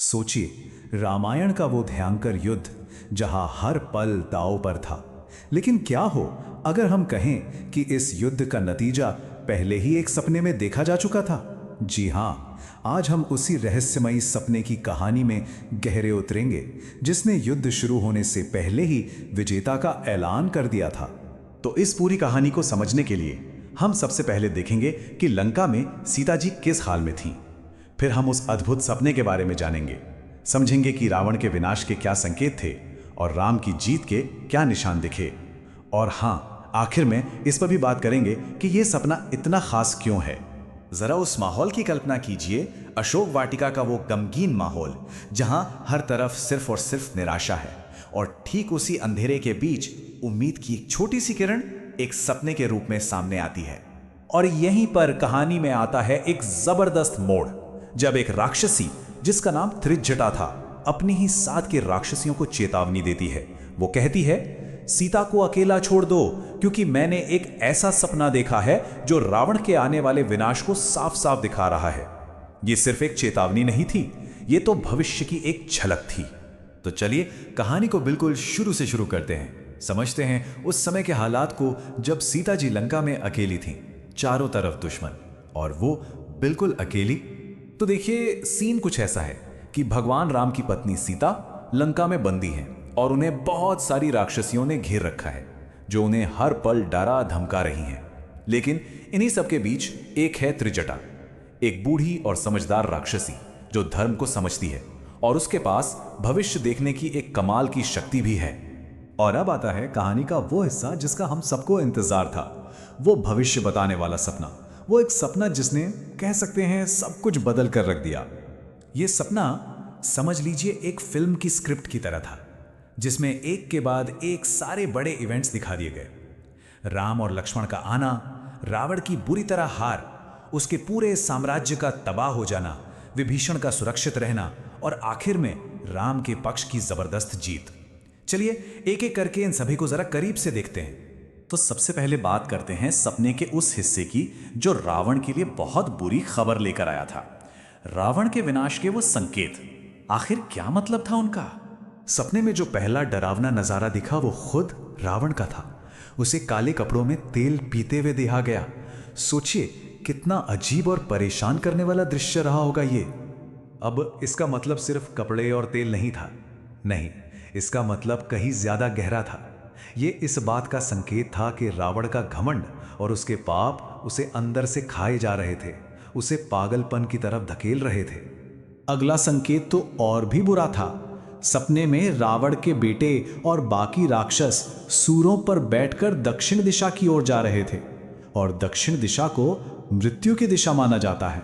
सोचिए, रामायण का वो भयंकर युद्ध जहां हर पल दांव पर था। लेकिन क्या हो अगर हम कहें कि इस युद्ध का नतीजा पहले ही एक सपने में देखा जा चुका था। जी हां, आज हम उसी रहस्यमयी सपने की कहानी में गहरे उतरेंगे जिसने युद्ध शुरू होने से पहले ही विजेता का ऐलान कर दिया था। तो इस पूरी कहानी को समझने के लिए हम सबसे पहले देखेंगे कि लंका में सीता जी किस हाल में थीं। फिर हम उस अद्भुत सपने के बारे में जानेंगे, समझेंगे कि रावण के विनाश के क्या संकेत थे और राम की जीत के क्या निशान दिखे। और हाँ, आखिर में इस पर भी बात करेंगे कि यह सपना इतना खास क्यों है। जरा उस माहौल की कल्पना कीजिए, अशोक वाटिका का वो गमगीन माहौल जहां हर तरफ सिर्फ और सिर्फ निराशा है, और ठीक उसी अंधेरे के बीच उम्मीद की एक छोटी सी किरण एक सपने के रूप में सामने आती है। और यहीं पर कहानी में आता है एक जबरदस्त मोड़, जब एक राक्षसी जिसका नाम त्रिजटा था अपनी ही साथ के राक्षसियों को चेतावनी देती है। वो कहती है, सीता को अकेला छोड़ दो क्योंकि मैंने एक ऐसा सपना देखा है जो रावण के आने वाले विनाश को साफ साफ दिखा रहा है। ये सिर्फ एक चेतावनी नहीं थी, ये तो भविष्य की एक झलक थी। तो चलिए कहानी को बिल्कुल शुरू से शुरू करते हैं, समझते हैं उस समय के हालात को जब सीता जी लंका में अकेली थीं, चारों तरफ दुश्मन और वो बिल्कुल अकेली। तो देखिए, सीन कुछ ऐसा है कि भगवान राम की पत्नी सीता लंका में बंदी हैं और उन्हें बहुत सारी राक्षसियों ने घेर रखा है जो उन्हें हर पल डरा धमका रही हैं। लेकिन इन्हीं सबके बीच एक है त्रिजटा, एक बूढ़ी और समझदार राक्षसी जो धर्म को समझती है और उसके पास भविष्य देखने की एक कमाल की शक्ति भी है। और अब आता है कहानी का वो हिस्सा जिसका हम सबको इंतजार था, वो भविष्य बताने वाला सपना। वो एक सपना जिसने, कह सकते हैं, सब कुछ बदल कर रख दिया। ये सपना समझ लीजिए एक फिल्म की स्क्रिप्ट की तरह था जिसमें एक के बाद एक सारे बड़े इवेंट्स दिखा दिए गए। राम और लक्ष्मण का आना, रावण की बुरी तरह हार, उसके पूरे साम्राज्य का तबाह हो जाना, विभीषण का सुरक्षित रहना और आखिर में राम के पक्ष की जबरदस्त जीत। चलिए एक एक करके इन सभी को जरा करीब से देखते हैं। तो सबसे पहले बात करते हैं सपने के उस हिस्से की जो रावण के लिए बहुत बुरी खबर लेकर आया था। रावण के विनाश के वो संकेत, आखिर क्या मतलब था उनका? सपने में जो पहला डरावना नजारा दिखा वो खुद रावण का था। उसे काले कपड़ों में तेल पीते हुए देखा गया। सोचिए कितना अजीब और परेशान करने वाला दृश्य रहा होगा ये। अब इसका मतलब सिर्फ कपड़े और तेल नहीं था, नहीं, इसका मतलब कहीं ज्यादा गहरा था। ये इस बात का संकेत था कि रावण का घमंड और उसके पाप उसे अंदर से खाए जा रहे थे, उसे पागलपन की तरफ धकेल रहे थे। अगला संकेत तो और भी बुरा था। सपने में रावण के बेटे और बाकी राक्षस सूरों पर बैठकर दक्षिण दिशा की ओर जा रहे थे, और दक्षिण दिशा को मृत्यु की दिशा माना जाता है।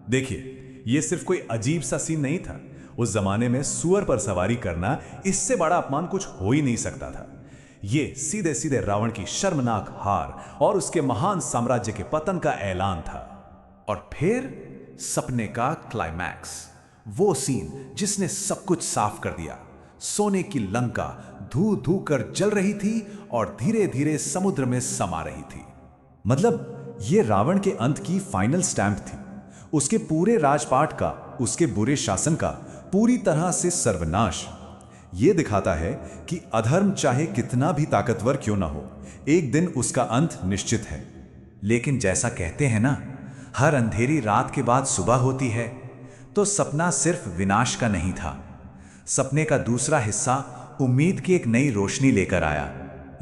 देखिए, ये सिर्फ कोई अजीब सा सीन नहीं था। उस जमाने में सुअर पर सवारी करना, इससे बड़ा अपमान कुछ हो ही नहीं सकता था। ये सीधे सीधे रावण की शर्मनाक हार और उसके महान साम्राज्य के पतन का ऐलान था। और फिर सपने का क्लाइमैक्स, वो सीन जिसने सब कुछ साफ कर दिया। सोने की लंका धू धू कर जल रही थी और धीरे धीरे समुद्र में समा रही थी। मतलब ये रावण के अंत की फाइनल स्टैंप थी, उसके पूरे राजपाट का, उसके बुरे शासन का पूरी तरह से सर्वनाश। ये दिखाता है कि अधर्म चाहे कितना भी ताकतवर क्यों ना हो, एक दिन उसका अंत निश्चित है। लेकिन जैसा कहते हैं ना, हर अंधेरी रात के बाद सुबह होती है। तो सपना सिर्फ विनाश का नहीं था, सपने का दूसरा हिस्सा उम्मीद की एक नई रोशनी लेकर आया,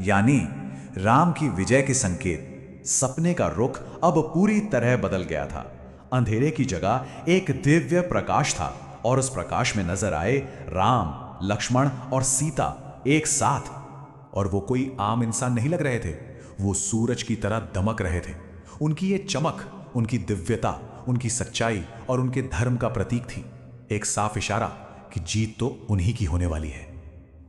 यानी राम की विजय के संकेत। सपने का रुख अब पूरी तरह बदल गया था। अंधेरे की जगह एक दिव्य प्रकाश था और उस प्रकाश में नजर आए राम, लक्ष्मण और सीता एक साथ। और वो कोई आम इंसान नहीं लग रहे थे, वो सूरज की तरह दमक रहे थे। उनकी ये चमक, उनकी दिव्यता, उनकी सच्चाई और उनके धर्म का प्रतीक थी, एक साफ इशारा कि जीत तो उन्हीं की होने वाली है।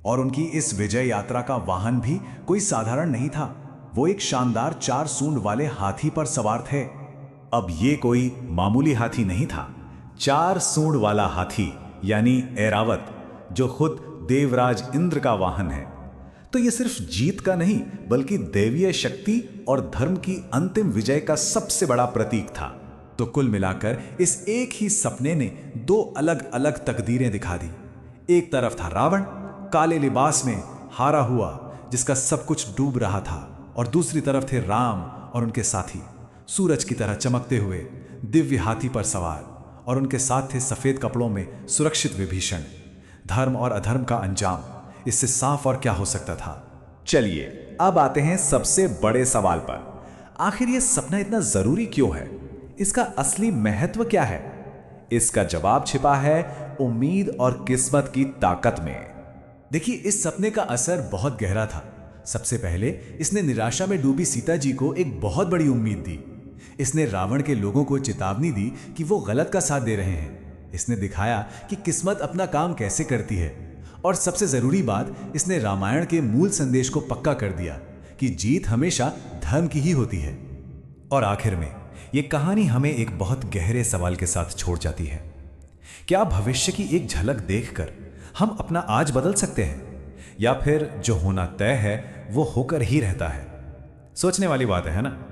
और उनकी इस विजय यात्रा का वाहन भी कोई साधारण नहीं था, वो एक शानदार 4 सूंड वाले हाथी पर सवार थे। अब ये कोई मामूली हाथी नहीं था, 4 सूंड वाला हाथी यानी ऐरावत, जो खुद देवराज इंद्र का वाहन है। तो ये सिर्फ जीत का नहीं बल्कि दैवीय शक्ति और धर्म की अंतिम विजय का सबसे बड़ा प्रतीक था। तो कुल मिलाकर इस एक ही सपने ने दो अलग अलग तकदीरें दिखा दी। एक तरफ था रावण, काले लिबास में हारा हुआ, जिसका सब कुछ डूब रहा था, और दूसरी तरफ थे राम और उनके साथी, सूरज की तरह चमकते हुए, दिव्य हाथी पर सवार, और उनके साथ थे सफेद कपड़ों में सुरक्षित विभीषण। धर्म और अधर्म का अंजाम, इससे साफ और क्या हो सकता था। चलिए अब आते हैं सबसे बड़े सवाल पर। आखिर यह सपना इतना जरूरी क्यों है? इसका असली महत्व क्या है? इसका जवाब छिपा है उम्मीद और किस्मत की ताकत में। देखिए, इस सपने का असर बहुत गहरा था। सबसे पहले इसने निराशा में डूबी सीता जी को एक बहुत बड़ी उम्मीद दी। इसने रावण के लोगों को चेतावनी दी कि वो गलत का साथ दे रहे हैं। इसने दिखाया कि किस्मत अपना काम कैसे करती है। और सबसे जरूरी बात, इसने रामायण के मूल संदेश को पक्का कर दिया कि जीत हमेशा धर्म की ही होती है। और आखिर में यह कहानी हमें एक बहुत गहरे सवाल के साथ छोड़ जाती है। क्या भविष्य की एक झलक देखकर हम अपना आज बदल सकते हैं, या फिर जो होना तय है वो होकर ही रहता है? सोचने वाली बात है ना?